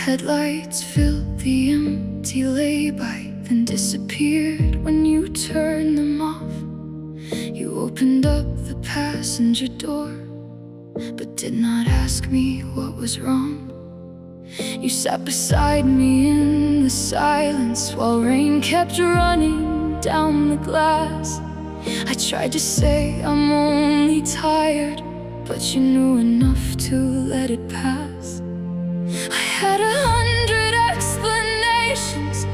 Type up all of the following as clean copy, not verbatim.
Headlights filled the empty lay-by, then disappeared when you turned them off. You opened up the passenger door, but did not ask me what was wrong. You sat beside me in the silence while rain kept running down the glass. I tried to say I'm only tired, but you knew enough to let it pass. I had 100 explanations,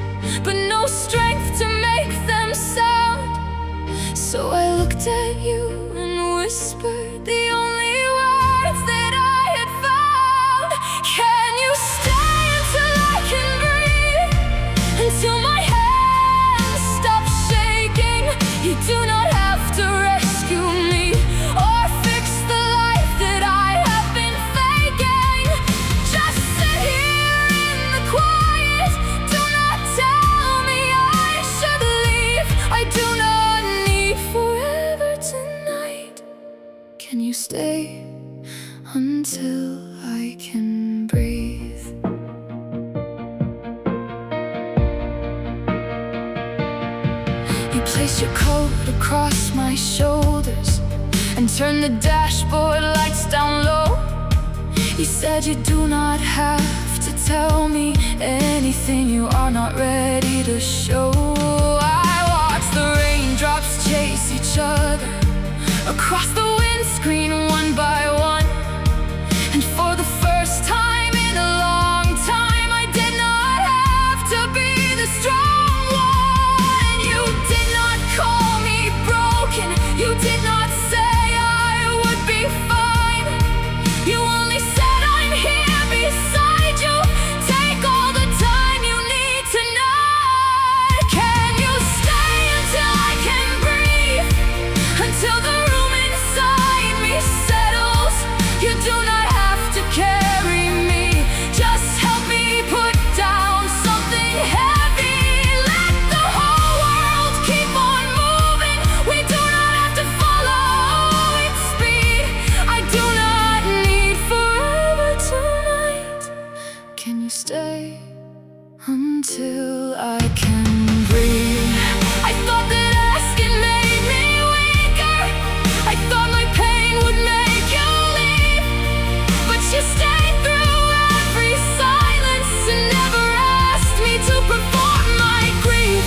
but no strength to make them sound. So I looked at you and whispered the only words that I had found. Can you stay until I can breathe? Until my hands stop shaking? You do not have to rescue me or fix the life that I have been faking. Just sit here in the quiet. Do not tell me I should leave. I do not need forever tonight. Can you stay until I can breathe? You placed your coat across my shoulders and turned the dashboard lights down low. You said you do not have to tell me anything you are not ready to show. I watched the raindrops chase each other across the windscreen one by one, and for the first time in a long time I did not have to be the strong one. You did not call me broken. You did not say I would be fine. You only said I'm here beside you. Take all the time you need tonight. Can you stay until I can breathe? Until the room inside me settles. You do not have to carry me. Just help me put down something heavy. Let the whole world keep on moving. We do not have to follow its speed. I do not need forever tonight. Can you stay until I can breathe? I thought that asking made me weaker. I thought my pain would make you leave, but you stayed through every silence and never asked me to perform my grief.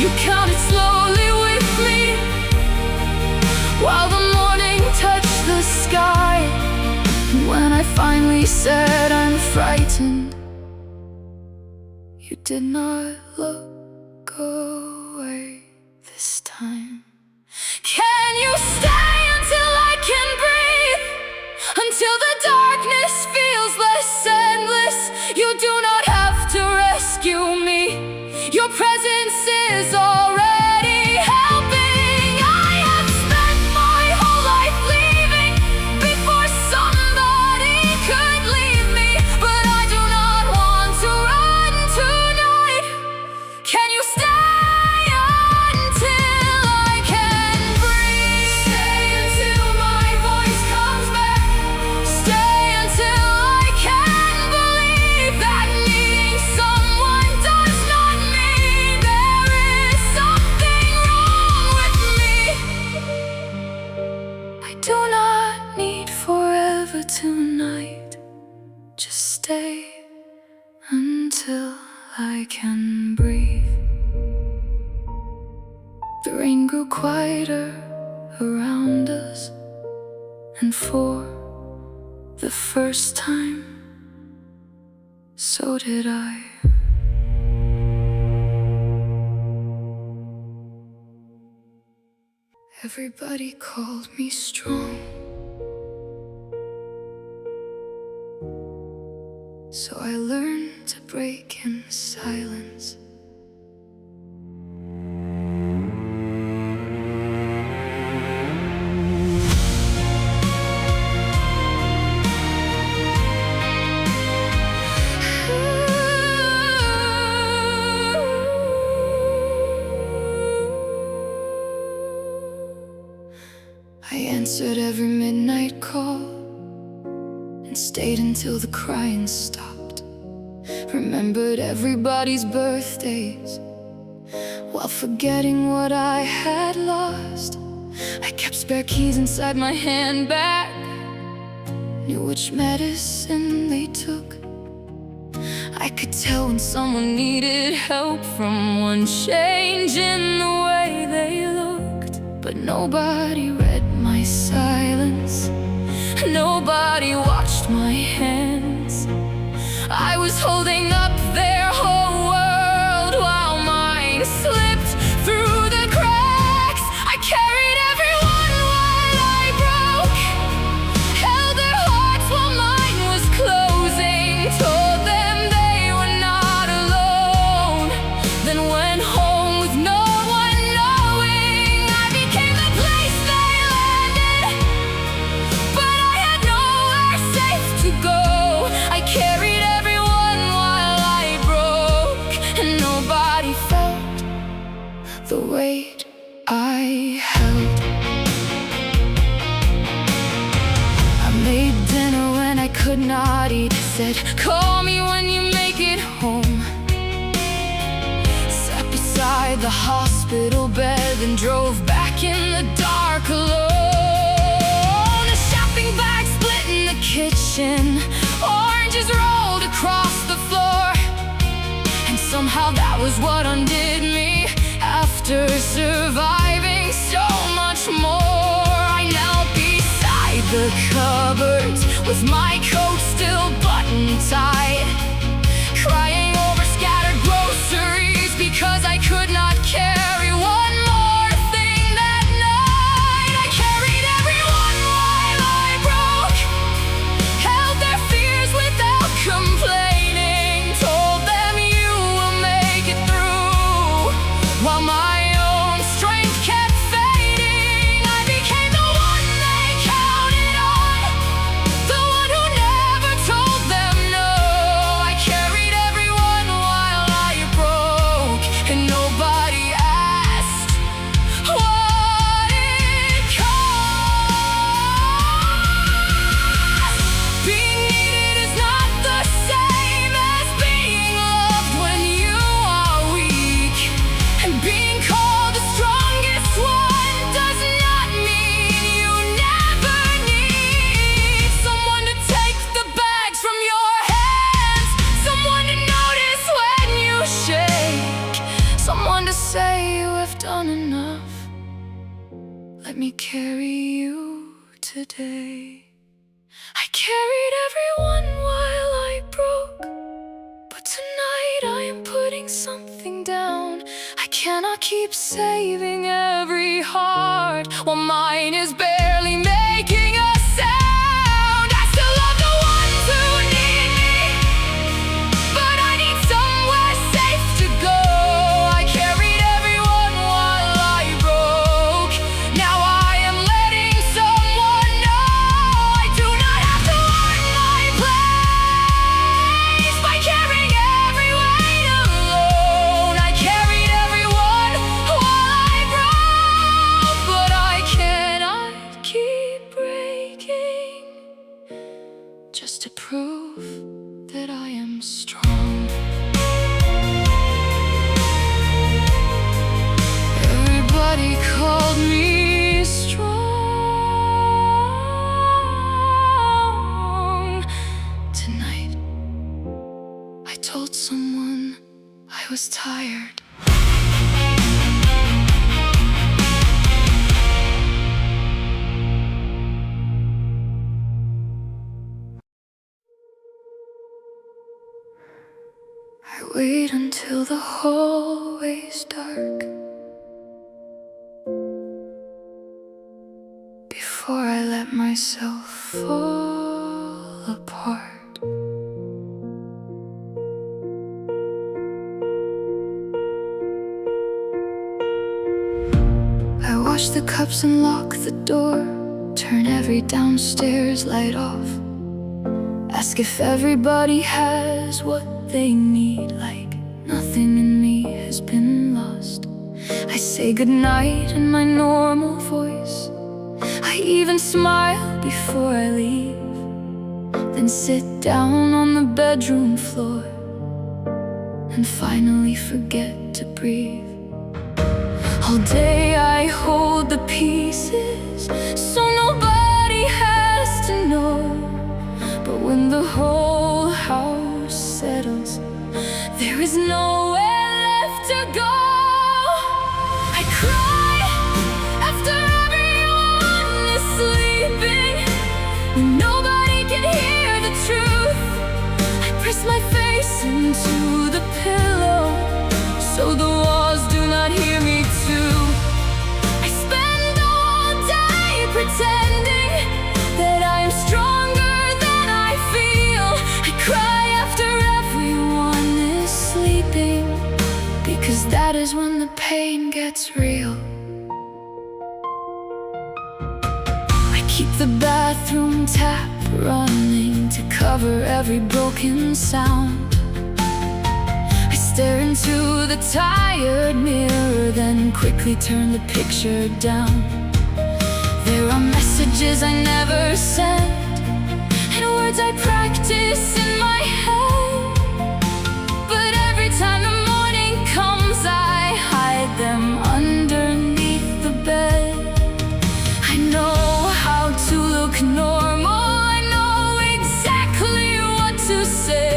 You counted slowly with me while the morning touched the sky. And when I finally said I'm frightened, you did not look away this time. Can you stay until I can breathe? Until the darkness feels less endless? You do not have to rescue me. Your presence is already helping. I have spent my whole life leaving before somebody could leave me, but I do not want to run tonight. Can you stay until I can breathe? Stay until my voice comes back. Stay until I can believe that needing someone does not mean there is something wrong with me. I do not need forever tonight. Just stay until I can breathe. The rain grew quieter around us, and for the first time, so did I. Everybody called me strong, so I learned to break in silence. I answered every midnight call and stayed until the crying stopped. Remembered everybody's birthdays while forgetting what I had lost. I kept spare keys inside my handbag, knew which medicine they took. I could tell when someone needed help from one change in the way they looked. But nobody read my silence, nobody watched my hands. I was holding up their whole world while mine slipped through the cracks. I carried everyone while I broke, held their hearts while mine was closing, told them they were not alone, then went home with no one knowing. I became the place they landed, but I had nowhere safe to go. I carried the weight I held. I made dinner when I could not eat, said, "Call me when you make it home." Sat beside the hospital bed and drove back in the dark alone. A shopping bag split in the kitchen, oranges rolled across the floor, and somehow that was what undid me. After surviving so much more, I knelt beside the cupboards with my coat still button-tied, crying over scattered groceries because I could not carry one more thing that night. I carried everyone while I broke, held their fears without complaining, told them you will make it through, while my say you have done enough, let me carry you today. I carried everyone while I broke, but tonight I am putting something down. I cannot keep saving every heart while mine is barely making a sound. I still love the ones who need me, but I need somewhere safe to go. I carried just to prove that I am strong. Everybody called me strong. Tonight, I told someone I was tired. I wait until the hallway's dark before I let myself fall apart. I wash the cups and lock the door, turn every downstairs light off, ask if everybody has what they need, like nothing in me has been lost. I say goodnight in my normal voice, I even smile before I leave, then sit down on the bedroom floor and finally forget to breathe. All day I hold the pieces so nobody has to know. But when the whole house settles, there is nowhere left to go. I cry after everyone is sleeping, when nobody can hear the truth. I press my face into the pillow so the walls do not hear me too. I spend all day pretending that I am stronger than I feel. I cry after everyone is sleeping, because that is when the pain gets real. I keep the bathroom tap running to cover every broken sound. I stare into the tired mirror, then quickly turn the picture down. There are messages I never sent, and words I practice in my head. But every time the morning comes, I hide them underneath the bed. I know how to look normal, I know exactly what to say.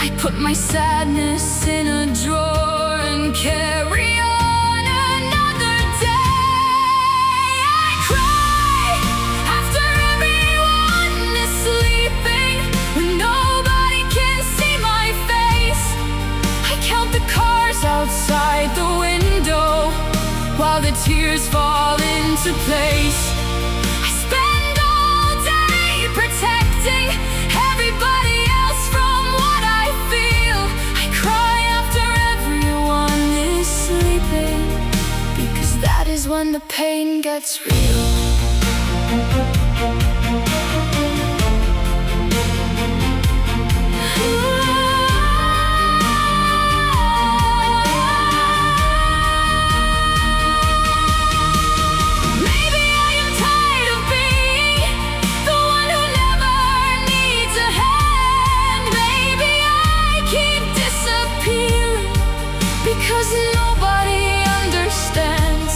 I put my sadness in a drawer and carry on another day. I cry after everyone is sleeping, when nobody can see my face. I count the cars outside the window while the tears fall into place. I spend all day protecting everybody else from what I feel. I cry after everyone is sleeping, because that is when the pain gets real. Maybe I am tired of being the one who never needs a hand. Maybe I keep disappearing because nobody understands.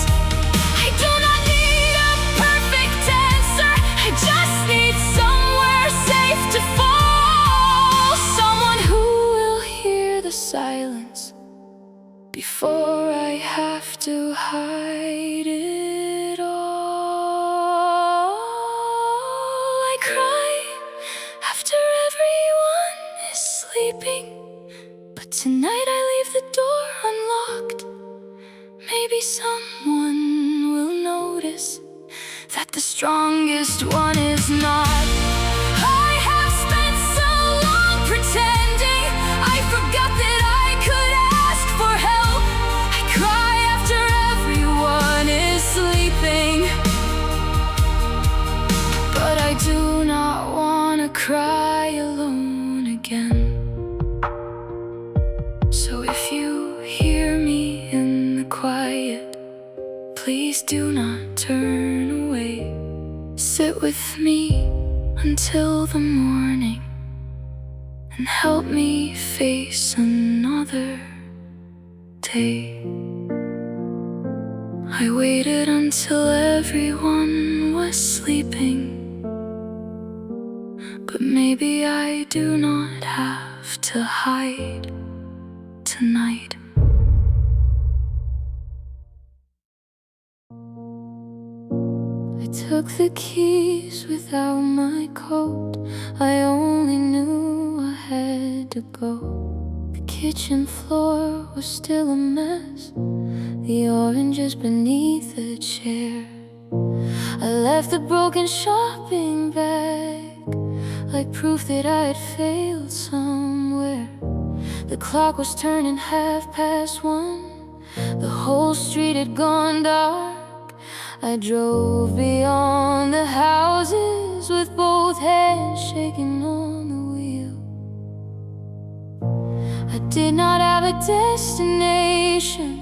I do not need a perfect answer, I just need somewhere safe to fall. Someone who will hear the silence before I have to hide it all. I cry after everyone is sleeping, but tonight I leave the door unlocked. Maybe someone will notice that the strongest one is not. I have spent so long pretending I forgot that I could ask for help. I cry after everyone is sleeping, but I do not want to cry alone again. So if you hear me in the quiet, please do not turn away. Sit with me until the morning and help me face another day. I waited until everyone was sleeping, but maybe I do not have to hide tonight. I took the keys without my coat, I only knew I had to go. The kitchen floor was still a mess, the oranges beneath the chair. I left the broken shopping bag like proof that I had failed somewhere. The clock was turning 1:30. The whole street had gone dark. I drove beyond the houses with both hands shaking on the wheel. I did not have a destination,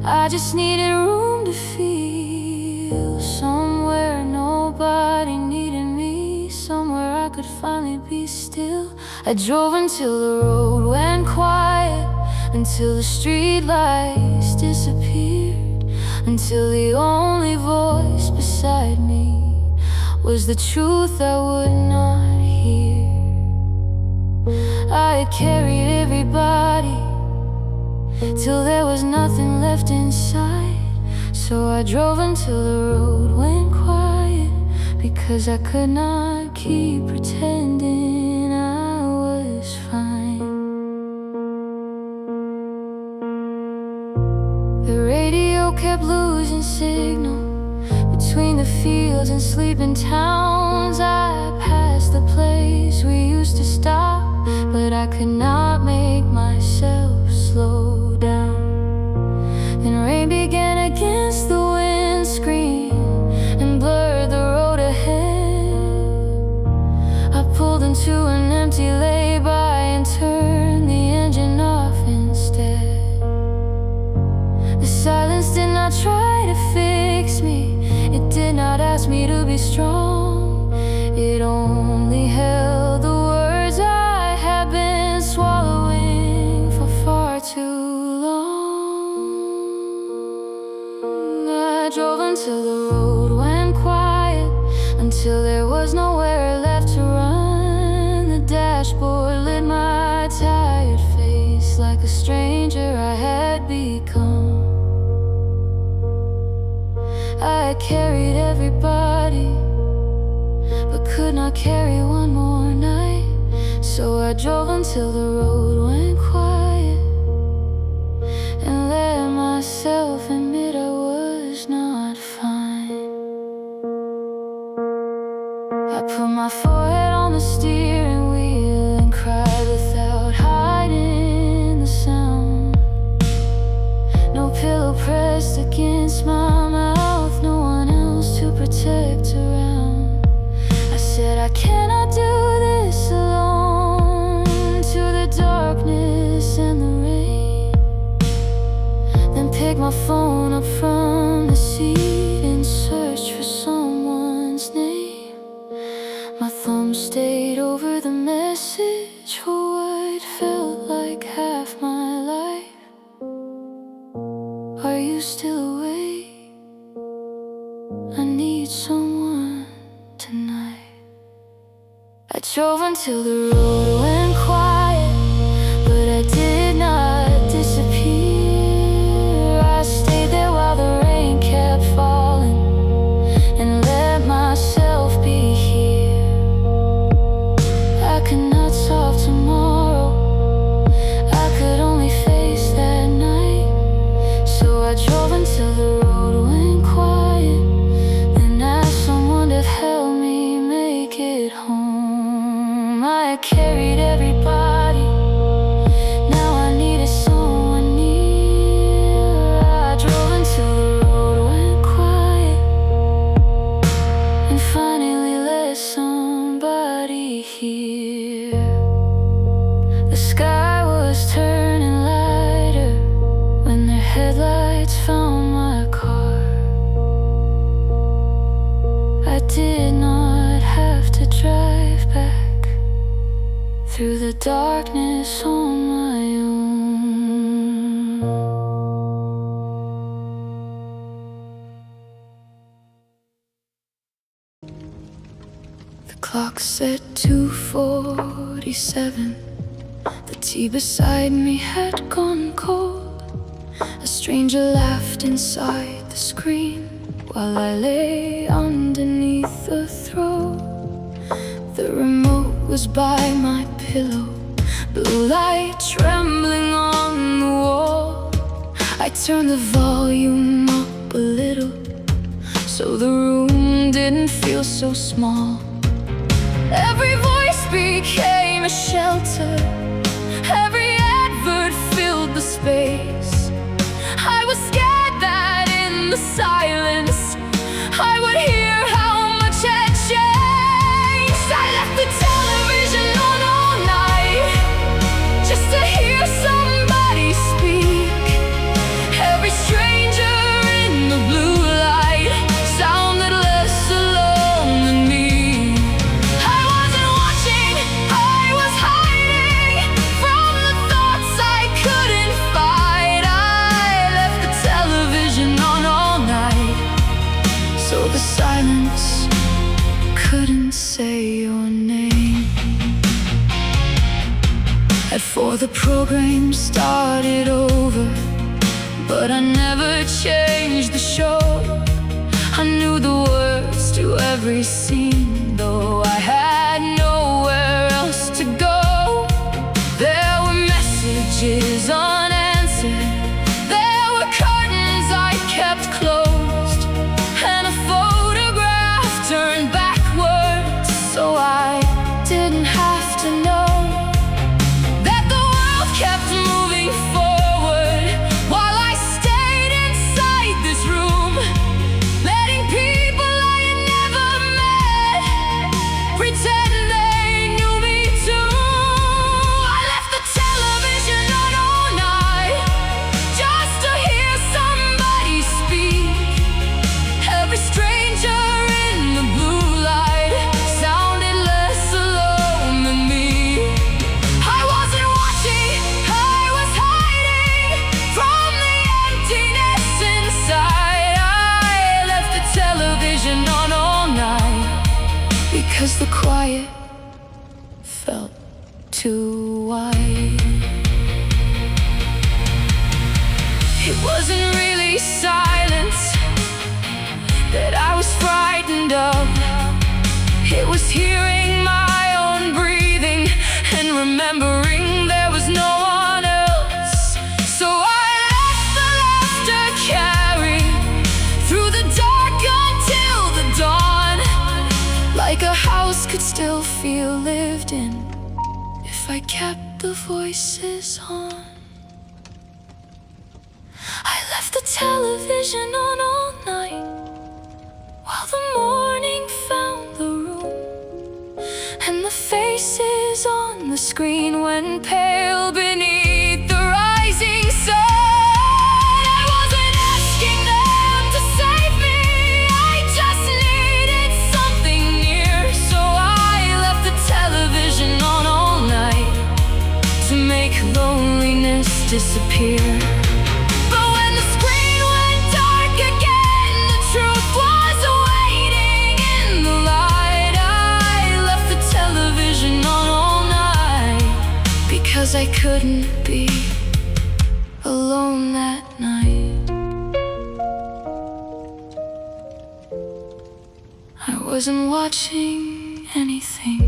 I just needed room to feel. Somewhere nobody needed me, somewhere I could finally be still. I drove until the road went quiet, until the street lights disappeared, until the only voice beside me was the truth I would not hear. I had carried everybody till there was nothing left inside. So I drove until the road went quiet, because I could not keep pretending I was fine. The radio kept losing signal between the fields and sleeping towns. I passed the place we used to stop, but I could not make myself slow down. Then rain began against the windscreen and blurred the road ahead. I pulled into an empty lay-by and turned the engine off instead. The silence did not try to fix me, it did not ask me to be strong. It only held the words I had been swallowing for far too long. I drove until the road went quiet, until there was nowhere left to run. The dashboard lit my tired face like a stranger I had become. I carried everybody, but could not carry one more night. So I drove until the road went quiet and let myself admit I was not fine. I put my forehead on the steering wheel and cried without hiding the sound. No pillow pressed against my mouth, no one else to protect around. I said I cannot do this alone, to the darkness and the rain. Then picked my phone up from the seat and searched for someone's name. My thumb stayed over the message for what felt like half my life. Are you still awake? I need someone tonight. I drove until the road went quiet, but I did not disappear. I stayed there while the rain kept falling and let myself be here. I could not solve tomorrow, I could only face that night. So I drove until the road went quiet, then asked someone to help me make it home. I carried everybody, now I needed someone near. I drove until the road went quiet and finally let somebody hear. The sky was turning lighter when their headlights found my car. I did not have to drive back through the darkness on my own. The clock said 2:47. The tea beside me had gone cold. A stranger laughed inside the screen while I lay underneath the throw. The remote was by my pillow, blue light trembling on the wall. I turned the volume up a little so the room didn't feel so small. Every voice became a shelter, every advert filled the space. I was scared that in the silence I would hear how much had changed. I left the television on all night just to hear somebody speak. Every stranger in the blue light sounded less alone than me. I wasn't watching, I was hiding. At 4 the program started over, but I never changed the show. I knew the words to every scene, though I had nowhere else to go. There were messages unanswered, there were curtains I kept closed, and a photograph turned backwards, so I didn't have to know that the world kept moving forward while I stayed inside this room, letting people I had never met pretend they knew me too. I left the television on all night just to hear somebody speak. Every stranger in the blue light sounded less alone than me. I wasn't watching, I was hiding from the emptiness inside. I left the television on all night because the quiet felt too wide. It wasn't really silence that I was frightened of. It was hearing my own breathing and remembering there was no one else. So I let the laughter carry through the dark until the dawn, like a house could still feel lived in if I kept the voices on. I left the television on all night while the morning found the room, and the faces on the screen went pale beneath the rising sun. I wasn't asking them to save me, I just needed something near, so I left the television on all night to make loneliness disappear. But when the screen went dark again, the truth was waiting in the light. I left the television on all night because I couldn't be alone that night. I wasn't watching anything,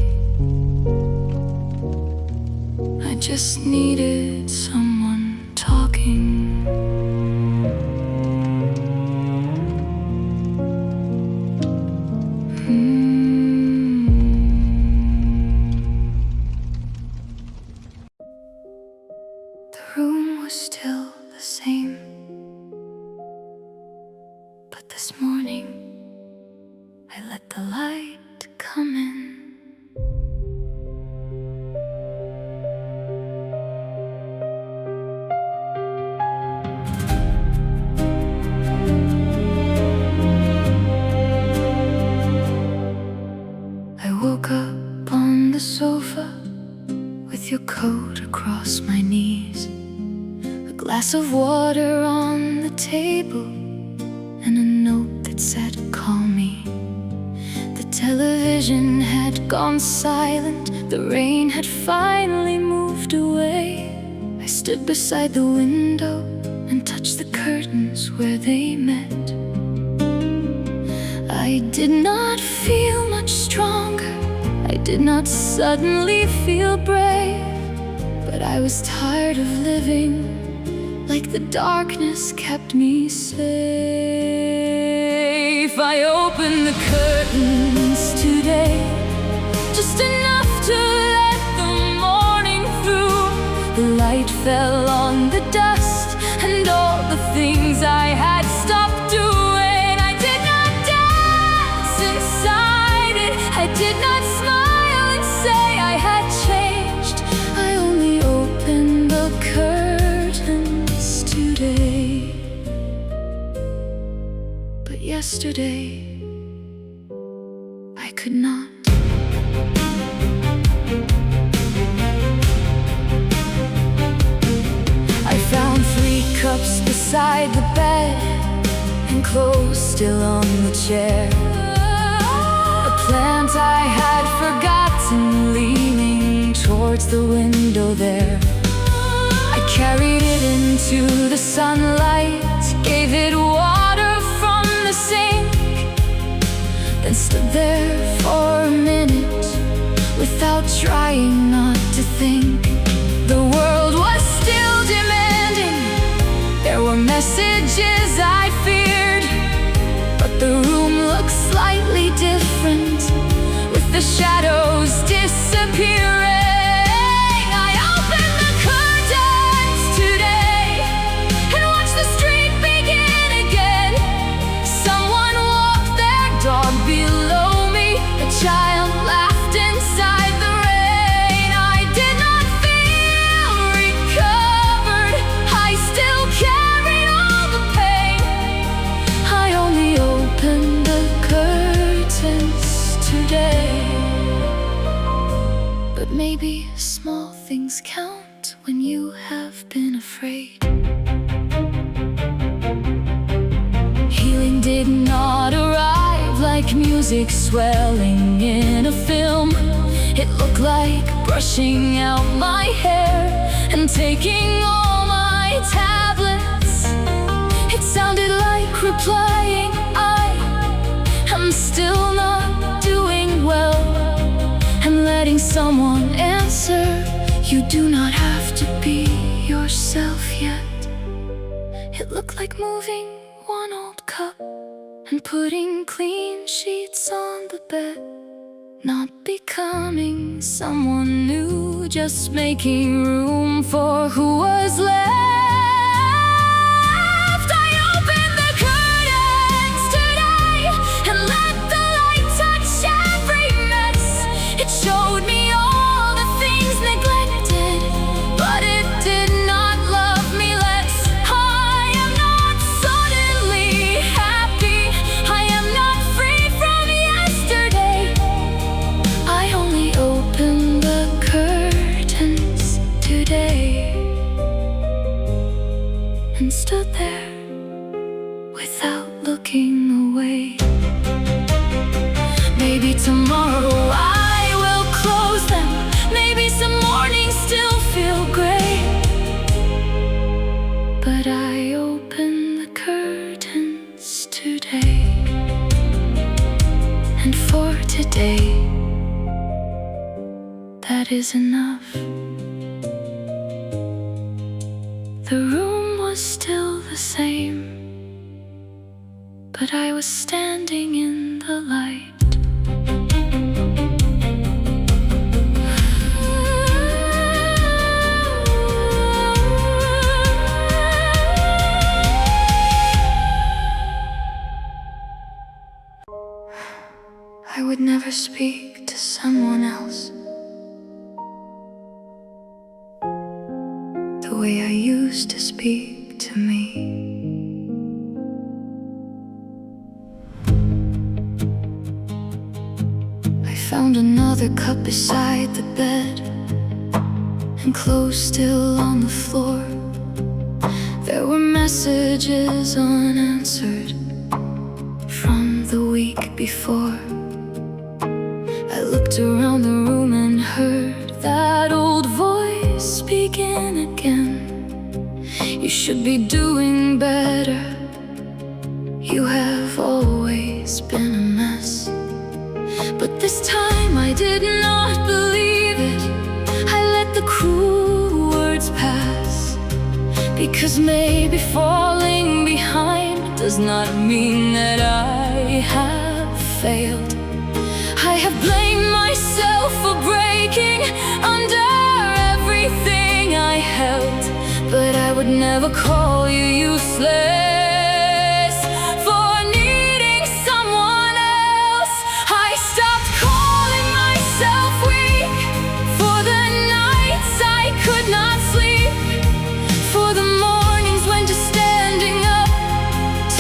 I just needed someone talking. The room was still the same, but this morning I let the light come in. I woke up on the sofa with your coat across my knees, a glass of water on the table, and a note that said, "Call me." The television had gone silent, the rain had finally moved away. I stood beside the window and touched the curtains where they met. I did not feel much stronger, I did not suddenly feel brave, but I was tired of living like the darkness kept me safe. I opened the curtains today, just enough to let the morning through. The light fell on the dust and all the things I had stopped doing. I did not dance inside it, I did not smile and say I had changed. I only opened the curtains today, but yesterday I could not. I found 3 cups beside the bed and clothes still on the chair. A plant I had forgotten leaning towards the window there. I carried it into the sunlight, gave it water from the sink, then stood there for a minute without trying not to think. The world was still demanding, there were messages I feared, but the room looked slightly different, with the shadows disappearing. I opened the curtains today and watched the street begin again. Someone walked their dog below me, a child laughed inside the rain. I did not feel recovered, I still carried all the pain. I only opened the curtains today. But maybe small things count when you have been afraid. Healing did not arrive like music swelling in a film. It looked like brushing out my hair and taking all my tablets. It sounded like replying, I am still not doing well, and letting someone answer, you do not have to be yourself yet. It looked like moving one old cup and putting clean sheets on the bed. Not becoming someone new, just making room for who was left. I opened the curtains today and let the light touch every mess. It showed me all the things neglected, but it did not love me less. I am not suddenly happy, I am not free from yesterday. I only opened the curtains today and stood there without looking away. Maybe tomorrow I will close them, maybe some mornings still feel gray, but I opened the curtains today. And for today, that is enough. The room was still the same, but I was standing in the light. I would never speak to someone else the way I used to speak to me. I found another cup beside the bed and clothes still on the floor. There were messages unanswered from the week before. I looked around the room and heard that old voice begin again. You should be doing better, you have always been a mess. But this time I did not believe it, I let the cruel words pass. Because maybe falling behind does not mean that I have failed. I have blamed myself for breaking under everything I held, but I would never call you useless for needing someone else. I stopped calling myself weak for the nights I could not sleep, for the mornings when just standing up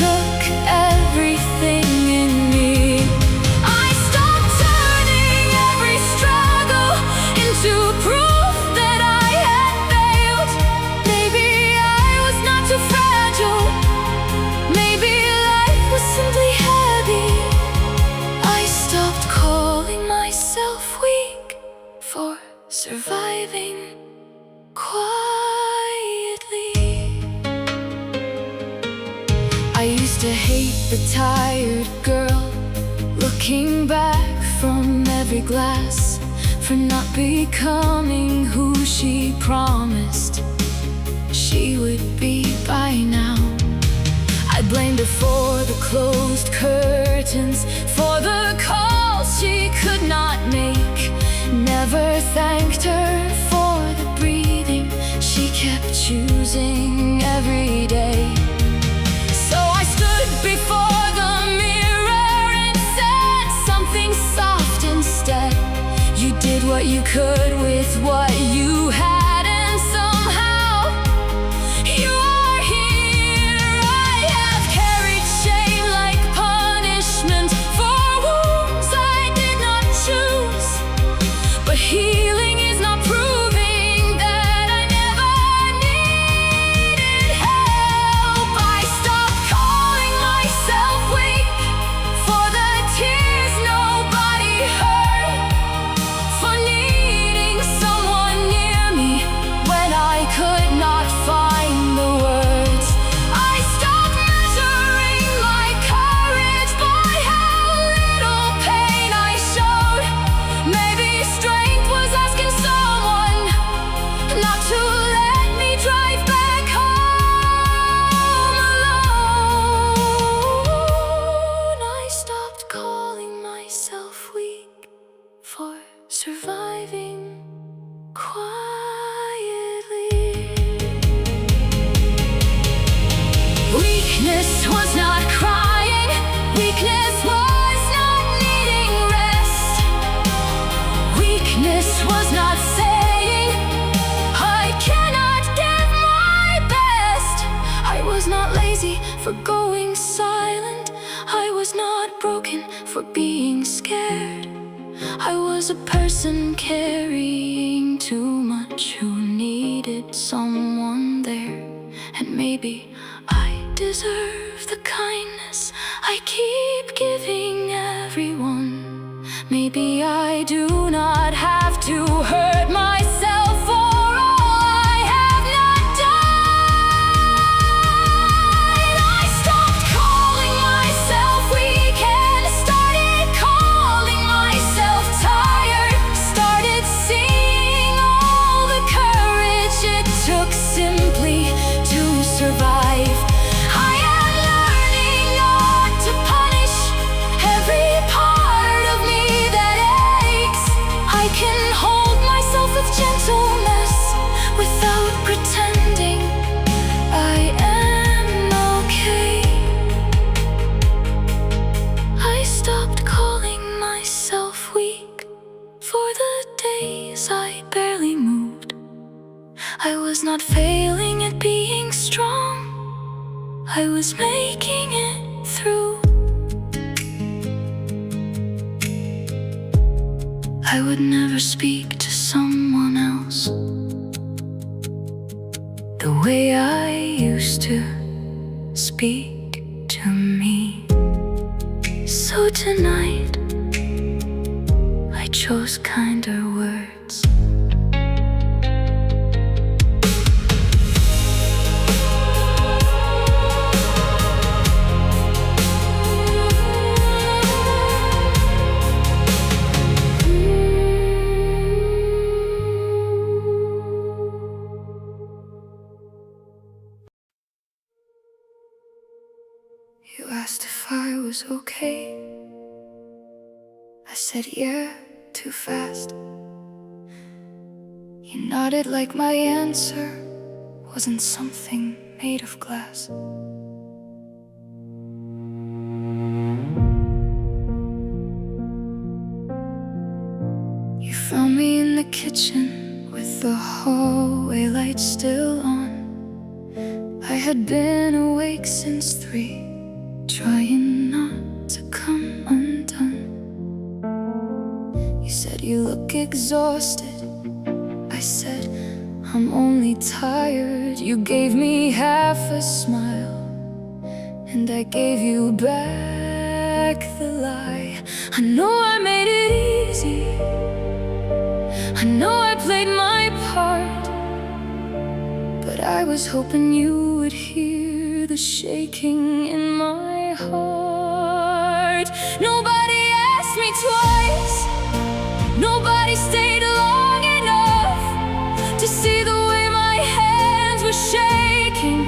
took everything in me. I stopped turning every struggle into proof that I had failed. Maybe I was not too fragile, surviving quietly. I used to hate the tired girl, looking back from every glass, for not becoming who she promised she would be by now. I blamed her for the closed curtains, for the calls she could not make. Never thanked her for the breathing she kept choosing every day. So I stood before the mirror and said something soft instead. You did what you could with what you had, and somehow you are here. I have carried shame like punishment for wounds I did not choose, but healing is not proving that I never needed help. I stopped calling myself weak for the tears nobody heard, for needing someone near me when I could not find the words. I stopped measuring my courage by how little pain I showed. Maybe strength was asking someone not to let me drive back home alone. I stopped calling myself weak for surviving quietly. Weakness was not crying, weakness was not needing rest. Weakness was not saying I cannot give my best. I was not lazy for going silent, I was not broken for being scared. I was a person carrying too much, who needed someone there. And maybe I deserve the kindness I keep giving everyone. Maybe I do not have to hurt myself for all I have not done. I stopped calling myself weak and started calling myself tired. Started seeing all the courage it took simply to survive. I am learning not to punish every part of me that aches. I can hold myself with gentleness without pretending I am okay. I stopped calling myself weak for the days I barely moved. I was not failing at being strong, I was making it through. I would never speak to someone else the way I used to speak to me. So tonight I chose kinder words. You asked if I was okay. I said yeah, too fast. You nodded like my answer wasn't something made of glass. You found me in the kitchen with the hallway light still on. I had been awake since 3, trying not to come undone. You said you look exhausted. I said I'm only tired. You gave me half a smile, and I gave you back the lie. I know I made it easy, I know I played my part, but I was hoping you would hear the shaking in my heart. Nobody asked me twice, nobody stayed long enough to see the way my hands were shaking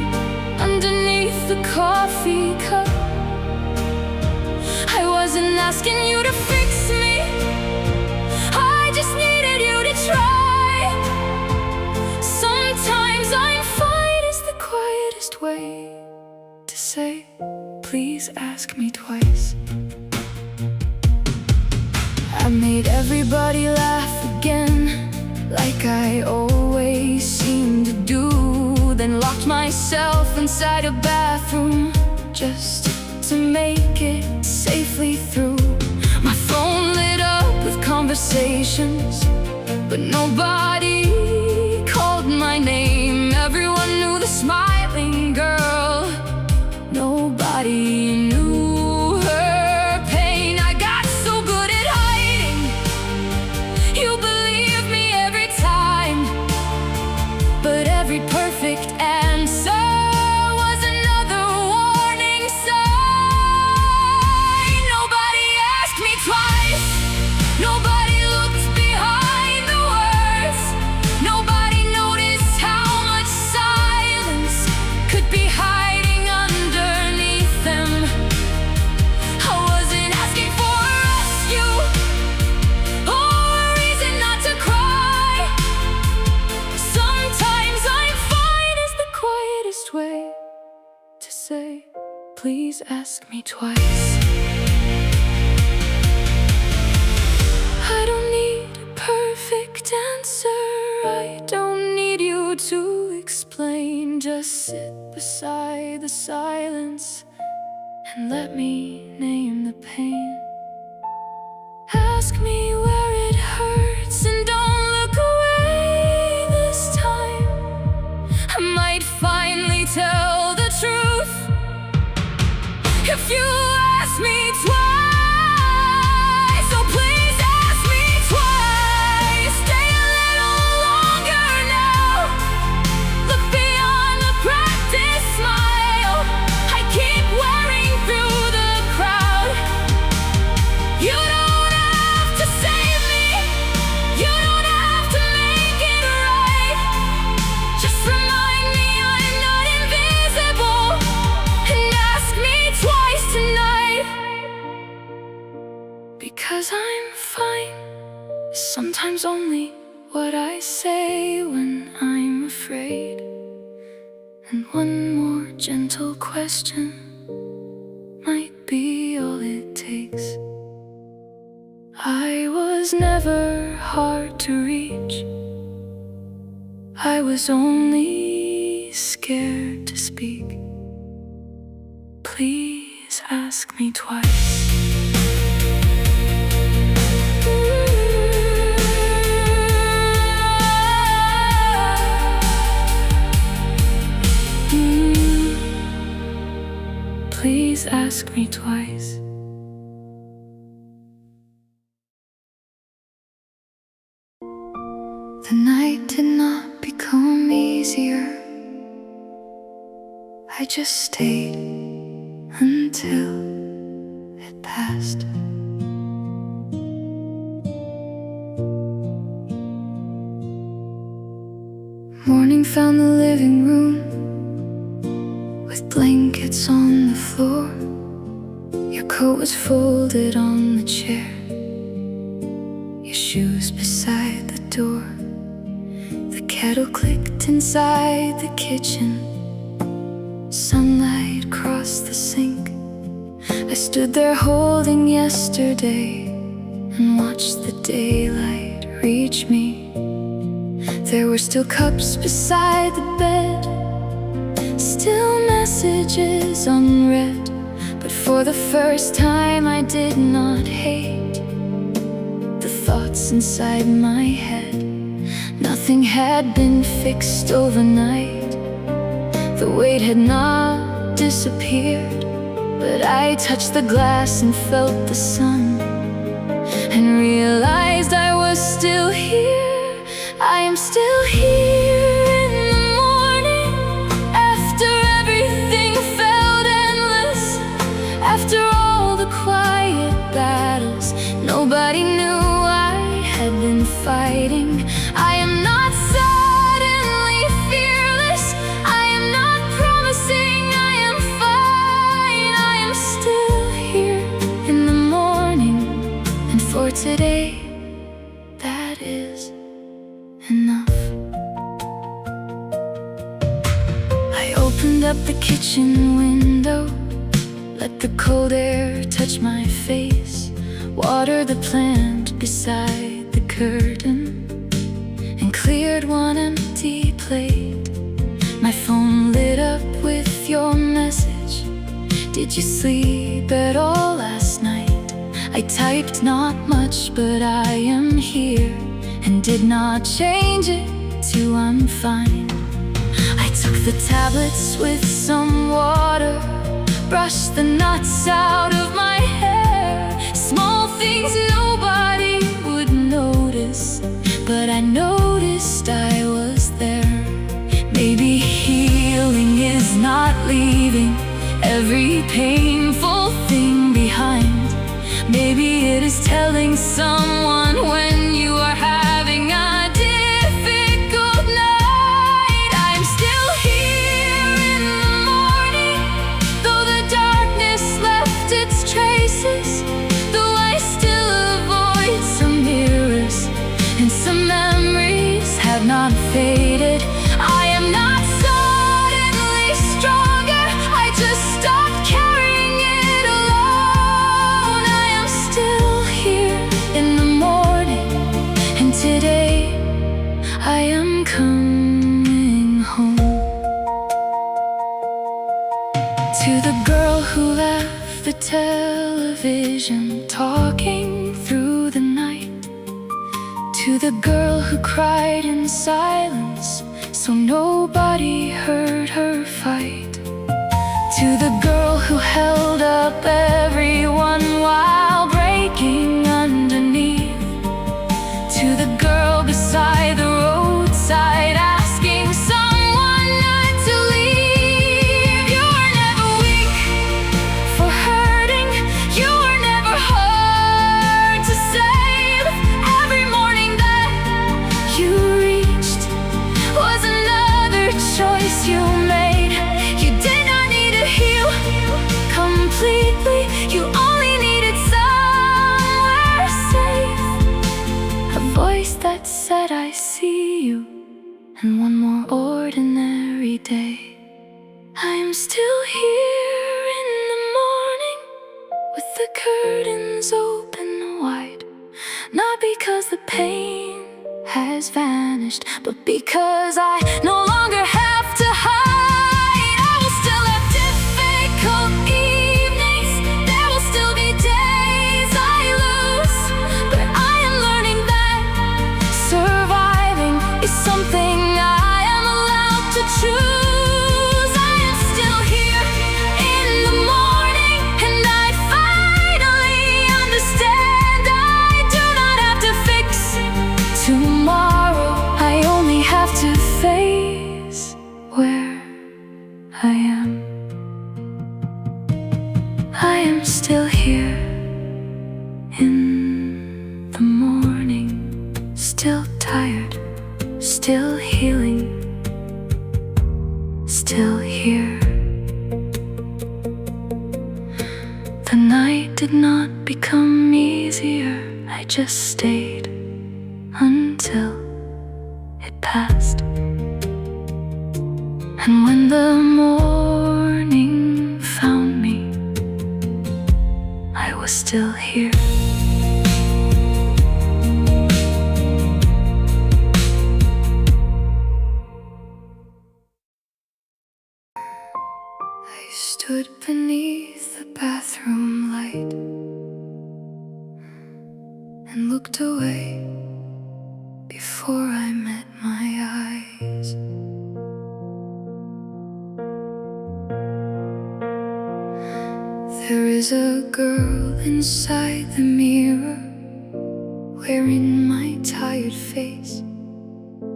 underneath the coffee cup. I wasn't asking you to fix me, I just needed you to try. Sometimes I'm fine is the quietest way to say, please ask me twice. I made everybody laugh again, like I always seem to do, then locked myself inside a bathroom just to make it safely through. My phone lit up with conversations, but nobody called my name. Everyone knew the smiling girl, nobody knew her pain. I got so good at hiding, you believe me every time, but every perfect answer was another warning sign. Nobody asked me twice, nobody looked behind the words, nobody noticed how much silence could be hiding underneath them. I wasn't asking for a rescue or a reason not to cry. Sometimes I'm fine is the quietest way to say, please ask me twice. I don't need a perfect answer, I don't need you to explain. Just sit beside the silence and let me name the pain. Ask me where it hurts and don't look away this time. I might finally tell the truth if you ask me twice. So please ask me twice. Stay a little longer now, look beyond the practice smile I keep wearing through the crowd. You don't have to save me, you don't have to make it right. Just remind me I'm not invisible and ask me twice tonight. Because I'm fine, sometimes only what I say when I'm afraid. And one more gentle question might be all it takes. I was never hard to reach, I was only scared to speak. Please ask me twice. Please ask me twice. The night did not become easier, I just stayed until it passed. Morning found the living room with blankets on the floor. Your coat was folded on the chair, your shoes beside the door. The kettle clicked inside the kitchen, sunlight crossed the sink. I stood there holding yesterday and watched the daylight reach me. There were still cups beside the bed, still messages unread. But for the first time I did not hate the thoughts inside my head. Nothing had been fixed overnight, the weight had not disappeared. But I touched the glass and felt the sun and realized I was still here. I still here in the morning, after everything felt endless, after all the quiet battles nobody knew I had been fighting. I am not suddenly fearless, I am not promising I am fine. I am still here in the morning, and for today that is enough. I opened up the kitchen window, let the cold air touch my face, watered the plant beside the curtain, and cleared one empty plate. My phone lit up with your message. Did you sleep at all last night? I typed not much, but I am here, and did not change it to I'm fine. I took the tablets with some water, brushed the knots out of my hair. Small things nobody would notice, but I noticed I was there. Maybe healing is not leaving every painful thing behind. Maybe it is telling someone when you are having a difficult night. I'm still here in the morning, though the darkness left its traces, though I still avoid some mirrors and some memories have not faded. I am not suddenly stronger, I just stopped carrying it alone. I am still here in the morning, and today I am coming home. To the girl who left the television talking through the night, to the girl who cried in silence so nobody heard her fight, to the girl who held up everyone while breaking underneath, to the girl beside the roadside asking someone not to leave. You were never weak for hurting, you were never hard to save. Every morning that you reached was another choice you made. You did not need to heal completely, you only needed somewhere safe. A voice that said I see you, and one more ordinary day. I am still here in the morning, with the curtains open wide, not because the pain has vanished, but because I no longer have to hide. I will still have difficult evenings, there will still be days I lose, but I am learning that surviving is something I am allowed to choose. I am still here in the morning, and I finally understand I do not have to fix tomorrow, I only have to face where I am. I am still here in the morning, still tired, still healing, still here. The night did not become easier, I just stayed until it passed. And when the morning found me, I was still here. I stood beneath the bathroom light and looked away before I met my eyes. There is a girl inside the mirror, wearing my tired face.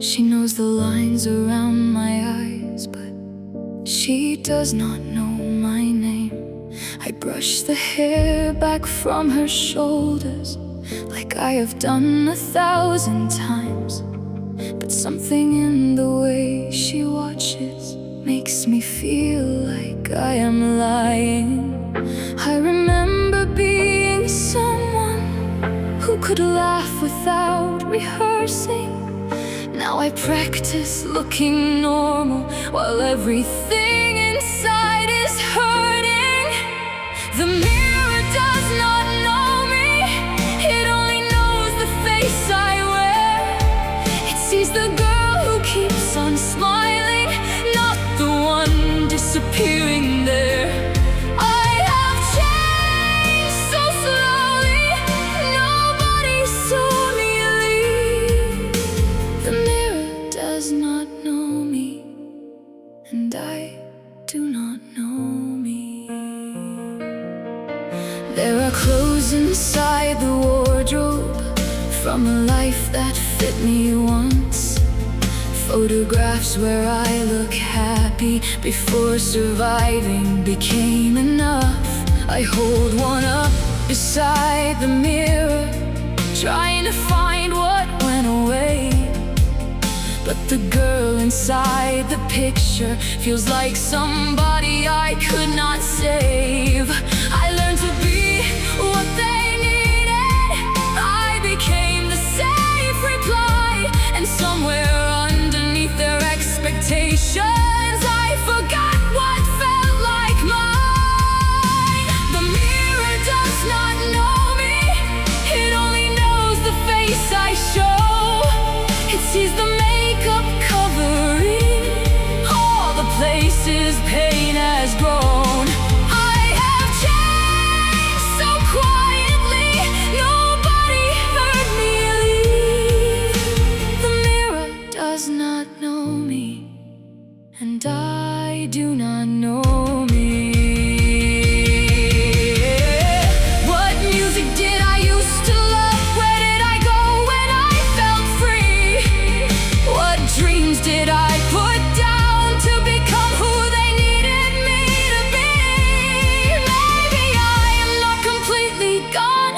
She knows the lines around my eyes, but she does not know my name. I brush the hair back from her shoulders like I have done 1,000 times. But something in the way she watches makes me feel like I am lying. I remember being someone who could laugh without rehearsing. Now I practice looking normal while everything inside is hurting. The mirror does not know me, it only knows the face I wear. It sees the girl who keeps on smiling, not the one disappearing there. I have changed so slowly, nobody saw me leave. The mirror does not know me, and I do not know me. There are clothes inside the wardrobe from a life that fit me once. Photographs where I look happy before surviving became enough. I hold one up beside the mirror, trying to find what went away. But the girl inside the picture feels like somebody I could not save. I learned to be what they needed, I became the safe reply. And somewhere underneath their expectations, I forgot what felt like mine. The mirror does not know me, it only knows the face I show. It sees the makeup covering all the places pain has grown. I have changed so quietly, nobody heard me leave. The mirror does not know me, and I do not know me. What music did I used to love? Where did I go when I felt free? What dreams did I put down to become who they needed me to be? Maybe I am not completely gone,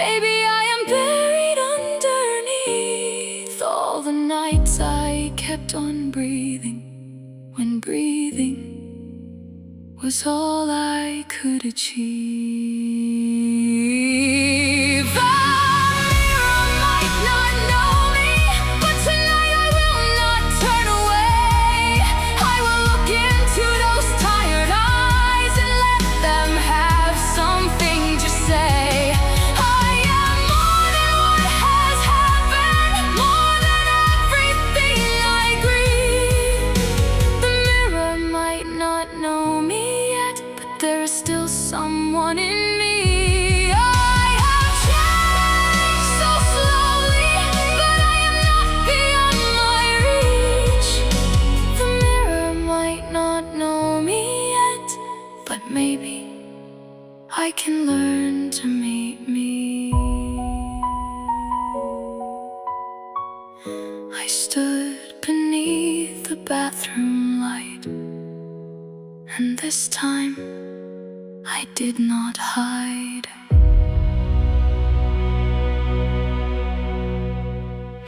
baby, I am buried underneath all the nights I kept on breathing, when breathing was all I could achieve. The mirror might not know me, but tonight I will not turn away. I will look into those tired eyes and let them have something to say. I am more than what has happened, more than everything I grieve. The mirror might not know me yet, but there is still someone in me. I have changed so slowly, but I am not beyond my reach. The mirror might not know me yet, but maybe I can learn to meet me. I stood beneath the bathroom light, and this time I did not hide.